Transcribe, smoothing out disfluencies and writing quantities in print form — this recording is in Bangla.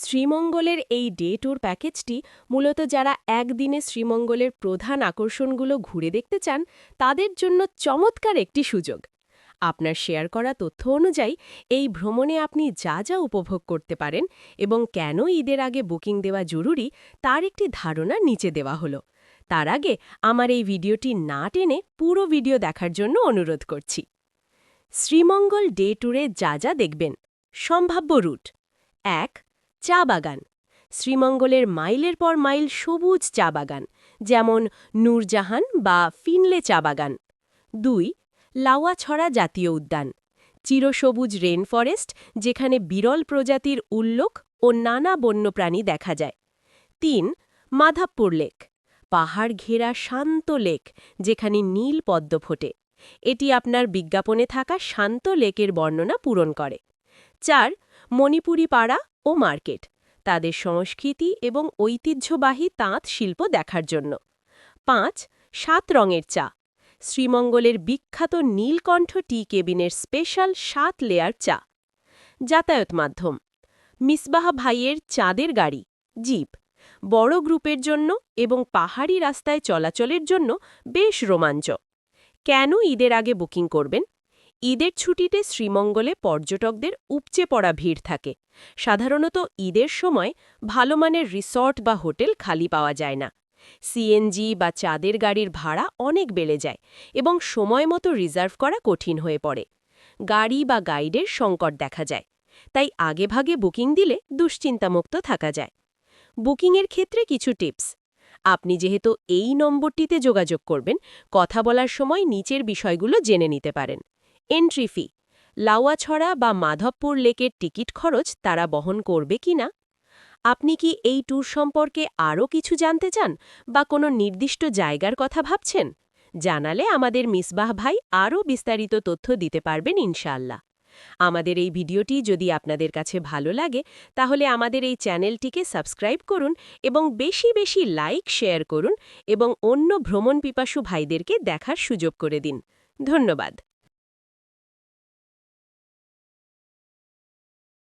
শ্রীমঙ্গলের এই ডে ট্যুর প্যাকেজটি মূলত যারা একদিনে শ্রীমঙ্গলের প্রধান আকর্ষণগুলো ঘুরে দেখতে চান তাদের জন্য চমৎকার একটি সুযোগ। আপনার শেয়ার করা তথ্য অনুযায়ী এই ভ্রমণে আপনি যা যা উপভোগ করতে পারেন এবং কেন ঈদের আগে বুকিং দেওয়া জরুরি তার একটি ধারণা নিচে দেওয়া হলো। তার আগে আমার এই ভিডিওটি না টেনে পুরো ভিডিও দেখার জন্য অনুরোধ করছি। শ্রীমঙ্গল ডে ট্যুরে যা যা দেখবেন। সম্ভাব্য রুট: ১. চা বাগান। শ্রীমঙ্গলের মাইলের পর মাইল সবুজ চা বাগান, যেমন নূরজাহান বা ফিনলে চা বাগান। ২. লাউয়াছড়া জাতীয় উদ্যান। চিরসবুজ রেন ফরেস্ট, যেখানে বিরল প্রজাতির উল্লোক ও নানা বন্যপ্রাণী দেখা যায়। ৩. মাধাবপুর লেক। পাহাড় ঘেরা শান্ত লেক, যেখানে নীল পদ্ম ফোটে। এটি আপনার বিজ্ঞাপনে থাকা শান্ত লেকের বর্ণনা পূরণ করে। ৪. মণিপুরি পাড়া ও মার্কেট, তাদের সংস্কৃতি এবং ঐতিহ্যবাহী তাঁত শিল্প দেখার জন্য। ৫. ৭ রঙের চা। শ্রীমঙ্গলের বিখ্যাত নীলকণ্ঠ টি কেবিনের স্পেশাল ৭ লেয়ার চা। যাতায়াত মাধ্যম: মিসবাহ ভাইয়ের চাঁদের গাড়ি, জিপ, বড় গ্রুপের জন্য এবং পাহাড়ি রাস্তায় চলাচলের জন্য বেশ রোমাঞ্চক। কেন ঈদের আগে বুকিং করবেন? ঈদের ছুটিতে শ্রীমঙ্গলে পর্যটকদের উপচে পড়া ভিড় থাকে। সাধারণত ঈদের সময় ভালো মানের রিসর্ট বা হোটেল খালি পাওয়া যায় না। সিএনজি বা চাঁদের গাড়ির ভাড়া অনেক বেড়ে যায় এবং সময় মতো রিজার্ভ করা কঠিন হয়ে পড়ে। গাড়ি বা গাইডের সংকট দেখা যায়। তাই আগেভাগে বুকিং দিলে দুশ্চিন্তামুক্ত থাকা যায়। বুকিংয়ের ক্ষেত্রে কিছু টিপস: আপনি যেহেতু এই নম্বরটিতে যোগাযোগ করবেন, কথা বলার সময় নিচের বিষয়গুলো জেনে নিতে পারেন। এন্ট্রি ফি: লাউয়াছড়া বা মাধবপুর লেকের টিকিট খরচ তারা বহন করবে কিনা। আপনি কি এই ট্যুর সম্পর্কে আরও কিছু জানতে চান বা কোনো নির্দিষ্ট জায়গার কথা ভাবছেন? জানালে আমাদের মিসবাহ ভাই আরও বিস্তারিত তথ্য দিতে পারবেন ইনশাআল্লাহ। আমাদের এই ভিডিওটি যদি আপনাদের কাছে ভালো লাগে তাহলে আমাদের এই চ্যানেলটিকে সাবস্ক্রাইব করুন এবং বেশি বেশি লাইক শেয়ার করুন এবং অন্য ভ্রমণ পিপাসু ভাইদেরকে দেখার সুযোগ করে দিন। ধন্যবাদ।